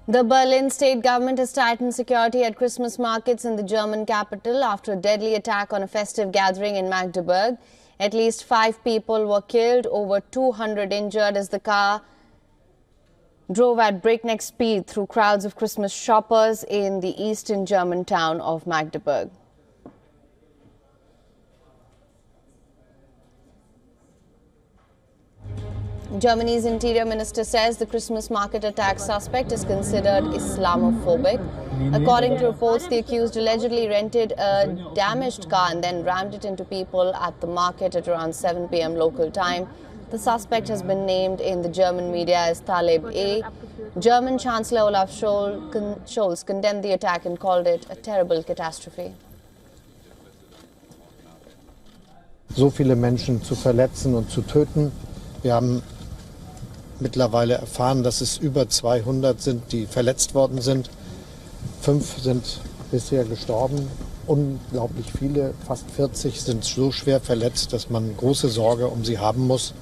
The Berlin state government has tightened security at Christmas markets in the German capital after a deadly attack on a festive gathering in Magdeburg. At least 5 people were killed, over 200 injured as the car drove at breakneck speed through crowds of Christmas shoppers in the eastern German town of Magdeburg. Germany's interior minister says the Christmas market attack suspect is considered Islamophobic. According to reports, the accused allegedly rented a damaged car and then rammed it into people at the market at around 7 p.m. local time. The suspect has been named in the German media as Taleb A. German Chancellor Olaf Scholz condemned the attack and called it a terrible catastrophe. So viele Menschen zu verletzen und zu töten. Wir haben mittlerweile erfahren, dass es über 200 sind, die verletzt worden sind. 5 sind bisher gestorben. Unglaublich viele, fast 40, sind so schwer verletzt, dass man große Sorge um sie haben muss.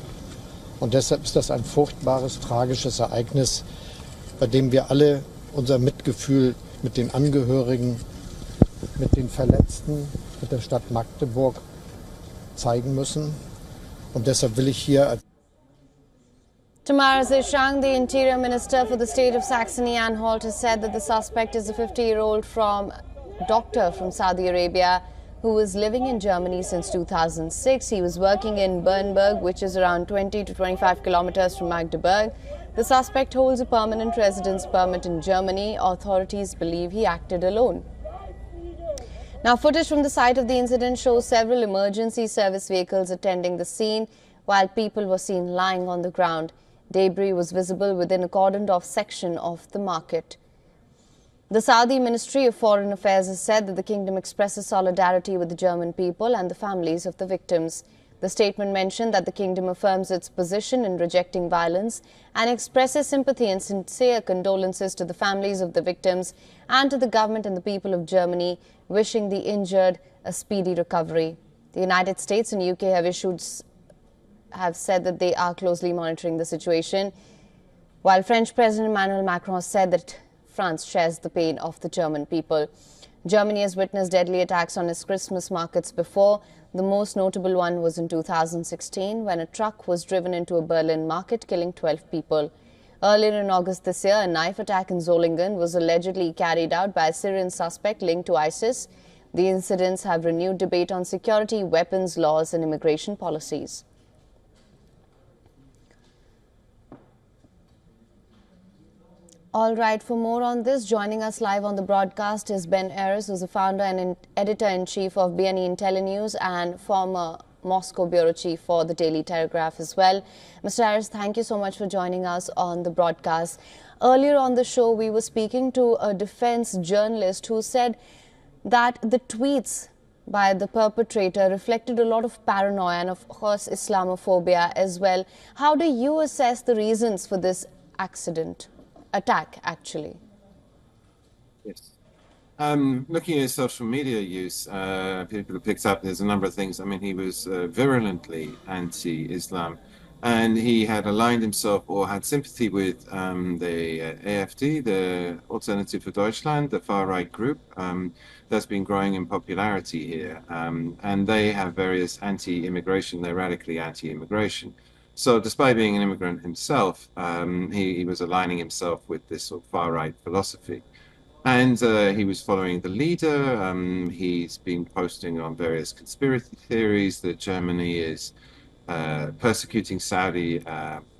Und deshalb ist das ein furchtbares, tragisches Ereignis, bei dem wir alle unser Mitgefühl mit den Angehörigen, mit den Verletzten, mit der Stadt Magdeburg zeigen müssen. Und deshalb will ich hier Tamara Zishang, the Interior Minister for the state of Saxony-Anhalt, has said that the suspect is a 50-year-old doctor from Saudi Arabia who was living in Germany since 2006. He was working in Bernburg, which is around 20 to 25 kilometers from Magdeburg. The suspect holds a permanent residence permit in Germany. Authorities believe he acted alone. Now, footage from the site of the incident shows several emergency service vehicles attending the scene, while people were seen lying on the ground. Debris was visible within a cordoned-off section of the market. The Saudi Ministry of Foreign Affairs has said that the kingdom expresses solidarity with the German people and the families of the victims. The statement mentioned that the kingdom affirms its position in rejecting violence and expresses sympathy and sincere condolences to the families of the victims and to the government and the people of Germany, wishing the injured a speedy recovery. The United States and UK have said that they are closely monitoring the situation, while French President Emmanuel Macron said that France shares the pain of the German people. Germany has witnessed deadly attacks on its Christmas markets before. The most notable one was in 2016 when a truck was driven into a Berlin market, killing 12 people. Earlier in August this year, a knife attack in Solingen was allegedly carried out by a Syrian suspect linked to ISIS. The incidents have renewed debate on security, weapons laws and immigration policies. All right, for more on this, joining us live on the broadcast is Ben Aris, who's the founder and editor-in-chief of BNE IntelliNews and former Moscow bureau chief for the Daily Telegraph as well. Mr. Aris, thank you so much for joining us on the broadcast. Earlier on the show, we were speaking to a defense journalist who said that the tweets by the perpetrator reflected a lot of paranoia and, of course, Islamophobia as well. How do you assess the reasons for this attack, actually? Yes. Looking at his social media use, people have picked up, there's a number of things. I mean, he was virulently anti-Islam, and he had aligned himself or had sympathy with the AfD, the Alternative for Deutschland, the far-right group that's been growing in popularity here. And they have various anti-immigration, they're radically anti-immigration. So despite being an immigrant himself, he was aligning himself with this sort of far-right philosophy. And he was following the leader. He's been posting on various conspiracy theories that Germany is persecuting Saudi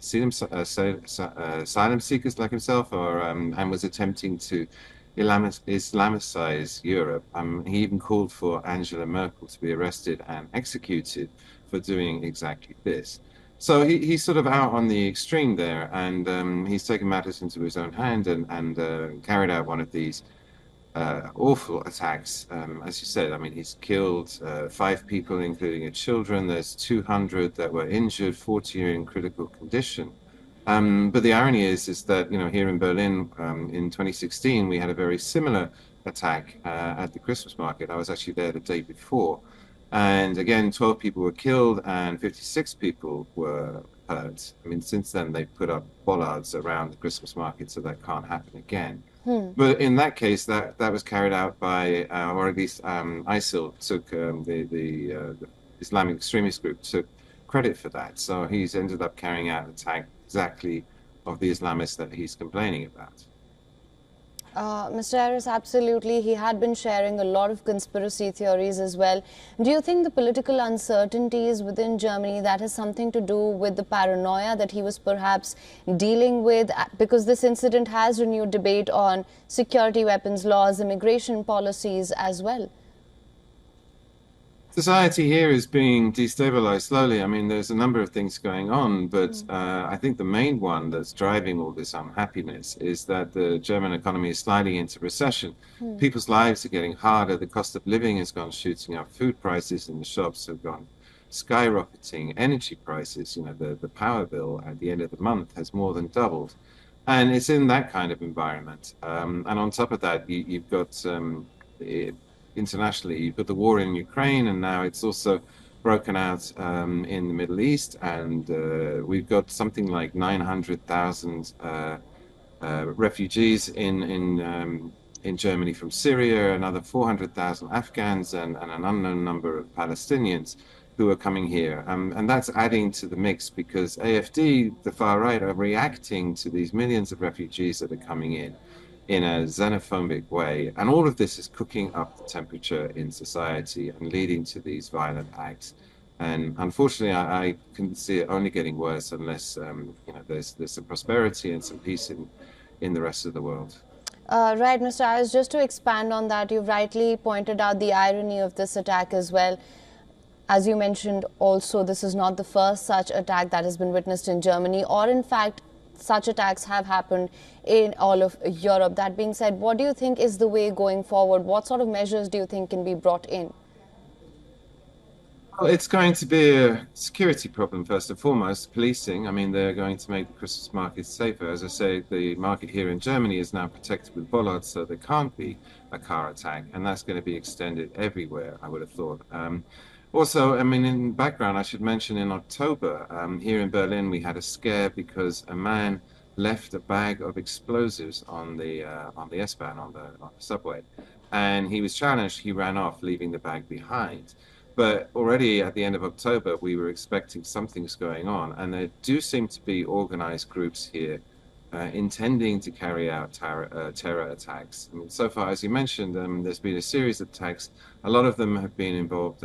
asylum seekers like himself, and was attempting to Islamicize Europe. He even called for Angela Merkel to be arrested and executed for doing exactly this. So he's sort of out on the extreme there, and he's taken matters into his own hand and carried out one of these awful attacks. As you said, I mean, he's killed 5 people, including a children. There's 200 that were injured, 40 are in critical condition. But the irony is that, you know, here in Berlin in 2016, we had a very similar attack at the Christmas market. I was actually there the day before. And again, 12 people were killed and 56 people were heard. I mean, since then they've put up bollards around the Christmas market, so that can't happen again. But in that case, that was carried out by, or at least ISIL took the Islamic extremist group took credit for that. So he's ended up carrying out an attack exactly of the Islamists that he's complaining about. Mr. Harris, absolutely. He had been sharing a lot of conspiracy theories as well. Do you think the political uncertainties within Germany, that has something to do with the paranoia that he was perhaps dealing with? Because this incident has renewed debate on security weapons laws, immigration policies as well. Society here is being destabilized slowly. I mean, there's a number of things going on, but I think the main one that's driving all this unhappiness is that the German economy is sliding into recession. People's lives are getting harder. The cost of living has gone shooting up. Food prices in the shops have gone skyrocketing. Energy prices, you know, the power bill at the end of the month has more than doubled. And it's in that kind of environment. And on top of that, you've got internationally, you've got the war in Ukraine, and now it's also broken out in the Middle East, and we've got something like 900,000 refugees in Germany from Syria, another 400,000 Afghans, and an unknown number of Palestinians who are coming here. And that's adding to the mix because AfD, the far right, are reacting to these millions of refugees that are coming in a xenophobic way. And all of this is cooking up the temperature in society and leading to these violent acts. And unfortunately, I can see it only getting worse unless you know, there's some prosperity and some peace in the rest of the world. Right, Mr. Ayers, just to expand on that, you've rightly pointed out the irony of this attack as well. As you mentioned also, this is not the first such attack that has been witnessed in Germany, or in fact, such attacks have happened in all of Europe. That being said, what do you think is the way going forward? What sort of measures do you think can be brought in? Well, it's going to be a security problem, first and foremost. Policing, I mean, they're going to make the Christmas markets safer. As I say, the market here in Germany is now protected with bollards, so there can't be a car attack, and that's going to be extended everywhere, I would have thought. Also, I mean, in background, I should mention in October, here in Berlin, we had a scare because a man left a bag of explosives on the S-Bahn, on the subway, and he was challenged. He ran off, leaving the bag behind. But already at the end of October, we were expecting something's going on, and there do seem to be organized groups here intending to carry out terror attacks. I mean, so far, as you mentioned, there's been a series of attacks. A lot of them have been involved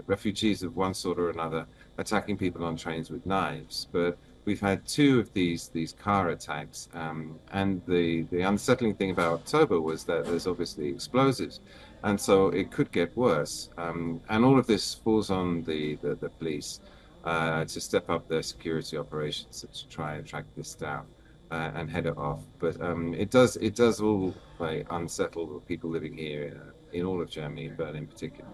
refugees of one sort or another attacking people on trains with knives. But we've had two of these car attacks, and the unsettling thing about October was that there's obviously explosives, and so it could get worse. And all of this falls on the police to step up their security operations to try and track this down and head it off. But it does all unsettle people living here in all of Germany, Berlin in particular.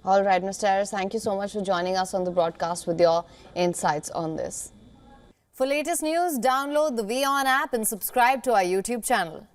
All right, Mr. Harris, thank you so much for joining us on the broadcast with your insights on this. For latest news, download the WION app and subscribe to our YouTube channel.